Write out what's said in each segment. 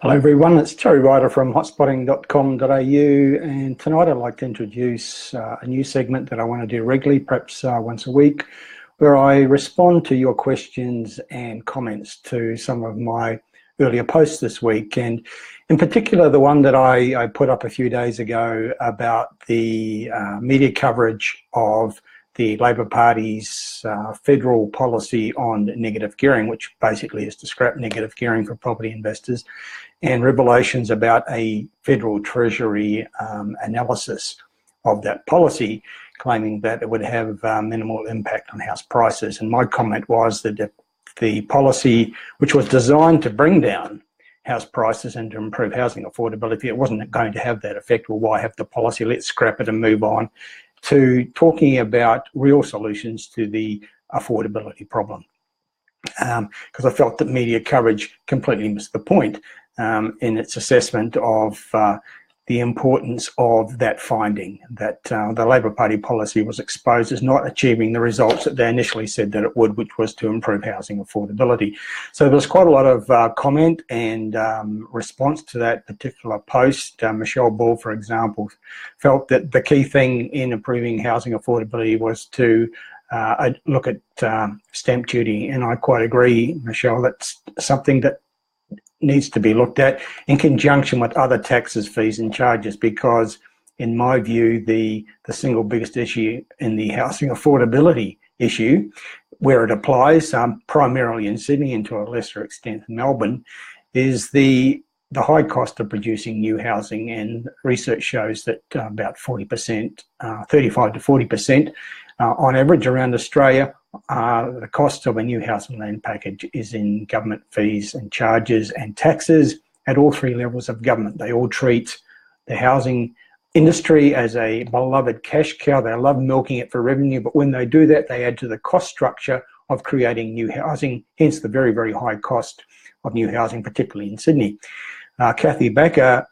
Hello everyone, it's Ryder from hotspotting.com.au, and tonight I'd like to introduce a new segment that I want to do regularly, perhaps once a week, where I respond to your questions and comments to some of my earlier posts this week, and in particular the one that I put up a few days ago about the media coverage of the Labor Party's federal policy on negative gearing, which basically is to scrap negative gearing for property investors, and revelations about a federal treasury analysis of that policy, claiming that it would have minimal impact on house prices. And my comment was that the policy, which was designed to bring down house prices and to improve housing affordability, it wasn't going to have that effect. Well, why have the policy? Let's scrap it and move on to talking about real solutions to the affordability problem. Because I felt that media coverage completely missed the point in its assessment of the importance of that finding, that the Labor Party policy was exposed as not achieving the results that they initially said that it would, which was to improve housing affordability. So there's quite a lot of comment and response to that particular post. Michelle Ball, for example, felt that the key thing in improving housing affordability was to look at stamp duty, and I quite agree, Michelle. That's something that needs to be looked at in conjunction with other taxes, fees and charges, because in my view the single biggest issue in the housing affordability issue, where it applies primarily in Sydney and to a lesser extent in Melbourne, is the high cost of producing new housing. And research shows that about 40%, 35 to 40% on average around Australia, the cost of a new house and land package is in government fees and charges and taxes at all three levels of government. They all treat the housing industry as a beloved cash cow. They love milking it for revenue, but when they do that, they add to the cost structure of creating new housing, hence the very, very high cost of new housing, particularly in Sydney. Kathy Baker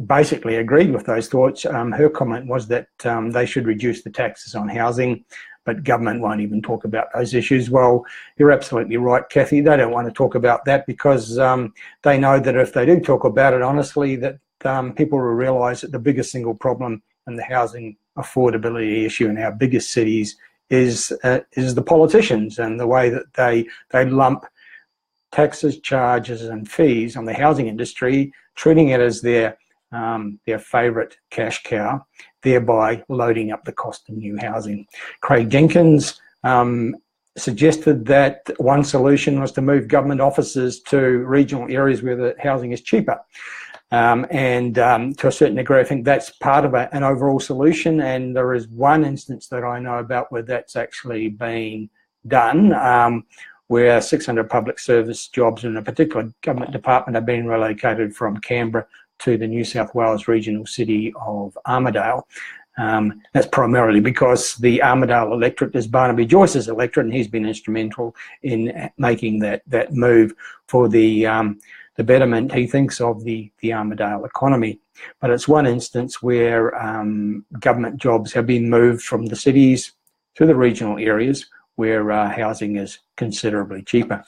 basically agreed with those thoughts. Her comment was that they should reduce the taxes on housing, but government won't even talk about those issues. Well, you're absolutely right, Kathy. They don't want to talk about that because they know that if they do talk about it honestly, that people will realise that the biggest single problem in the housing affordability issue in our biggest cities is the politicians and the way that they lump taxes, charges and fees on the housing industry, treating it as their favourite cash cow, thereby loading up the cost of new housing. Craig Jenkins suggested that one solution was to move government offices to regional areas where the housing is cheaper. And to a certain degree, I think that's part of an overall solution. And there is one instance that I know about where that's actually been done, where 600 public service jobs in a particular government department have been relocated from Canberra to the New South Wales regional city of Armidale. That's primarily because the Armidale electorate is Barnaby Joyce's electorate, and he's been instrumental in making that move for the betterment, he thinks, of the Armidale economy. But it's one instance where government jobs have been moved from the cities to the regional areas where housing is considerably cheaper.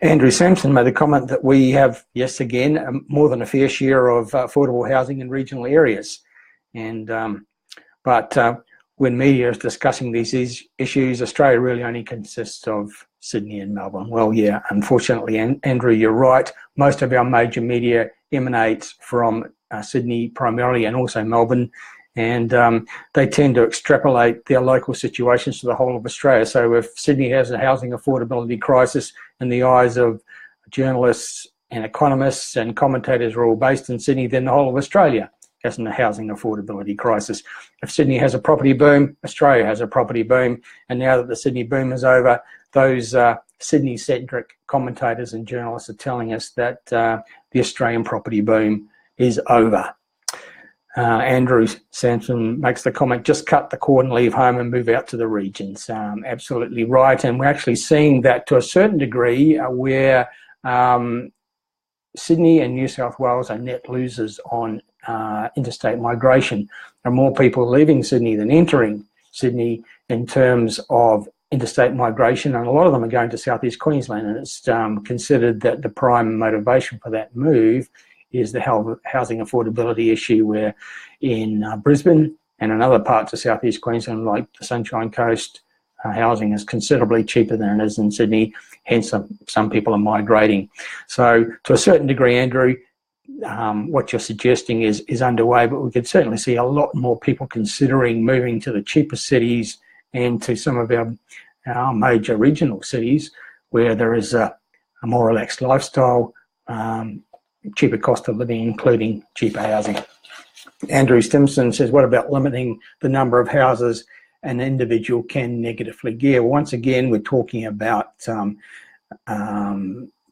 Andrew Sampson made the comment that we have, yes, again, more than a fair share of affordable housing in regional areas. And but when media is discussing these issues, Australia really only consists of Sydney and Melbourne. Well, yeah, unfortunately, Andrew, you're right. Most of our major media emanates from Sydney primarily, and also Melbourne. And they tend to extrapolate their local situations to the whole of Australia. So if Sydney has a housing affordability crisis in the eyes of journalists and economists and commentators are all based in Sydney, then the whole of Australia has a housing affordability crisis. If Sydney has a property boom, Australia has a property boom. And now that the Sydney boom is over, those Sydney-centric commentators and journalists are telling us that the Australian property boom is over. Andrew Sampson makes the comment, just cut the cord and leave home and move out to the regions. Absolutely right. And we're actually seeing that to a certain degree where Sydney and New South Wales are net losers on interstate migration. There are more people leaving Sydney than entering Sydney in terms of interstate migration, and a lot of them are going to southeast Queensland, and it's considered that the prime motivation for that move is the housing affordability issue, where in Brisbane and in other parts of southeast Queensland, like the Sunshine Coast, housing is considerably cheaper than it is in Sydney, hence some people are migrating. So to a certain degree, Andrew, what you're suggesting is underway, but we could certainly see a lot more people considering moving to the cheaper cities and to some of our major regional cities where there is a more relaxed lifestyle, cheaper cost of living, including cheaper housing. Andrew Stimson says, what about limiting the number of houses an individual can negatively gear? Once again, we're talking about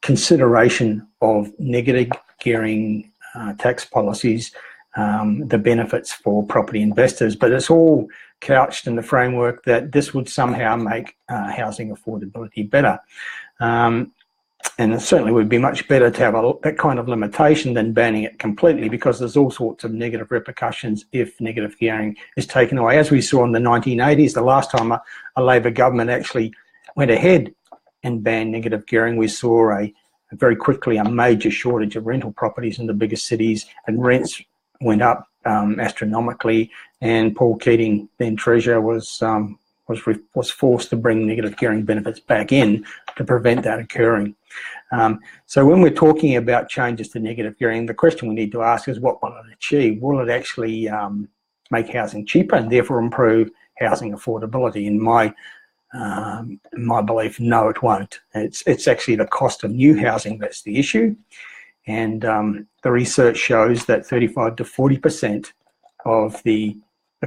consideration of negative gearing tax policies, the benefits for property investors, but it's all couched in the framework that this would somehow make housing affordability better. And it certainly would be much better to have that kind of limitation than banning it completely, because there's all sorts of negative repercussions if negative gearing is taken away. As we saw in the 1980s, the last time a Labor government actually went ahead and banned negative gearing, we saw very quickly a major shortage of rental properties in the biggest cities, and rents went up astronomically, and Paul Keating, then Treasurer, was forced to bring negative gearing benefits back in to prevent that occurring. So when we're talking about changes to negative gearing, the question we need to ask is, what will it achieve? Will it actually make housing cheaper and therefore improve housing affordability? In my belief, no, it won't. It's actually the cost of new housing that's the issue, and the research shows that 35 to 40% of the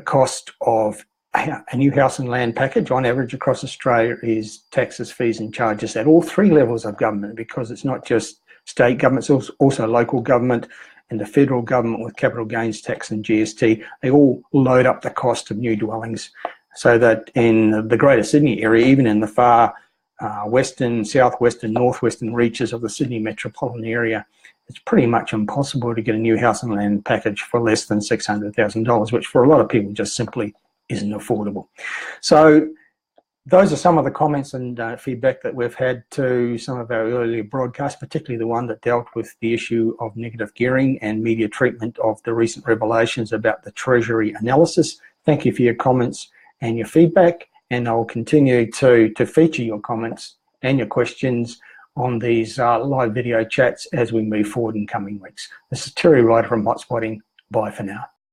cost of a new house and land package on average across Australia is taxes, fees and charges at all three levels of government, because it's not just state government, it's also local government and the federal government with capital gains tax and GST. They all load up the cost of new dwellings, so that in the Greater Sydney area, even in the far western, southwestern, northwestern reaches of the Sydney metropolitan area, it's pretty much impossible to get a new house and land package for less than $600,000, which for a lot of people just simply isn't affordable. So those are some of the comments and feedback that we've had to some of our earlier broadcasts, particularly the one that dealt with the issue of negative gearing and media treatment of the recent revelations about the Treasury analysis. Thank you for your comments and your feedback, and I'll continue to feature your comments and your questions on these live video chats as we move forward in coming weeks. This is Terry Ryder from Hotspotting. Bye for now.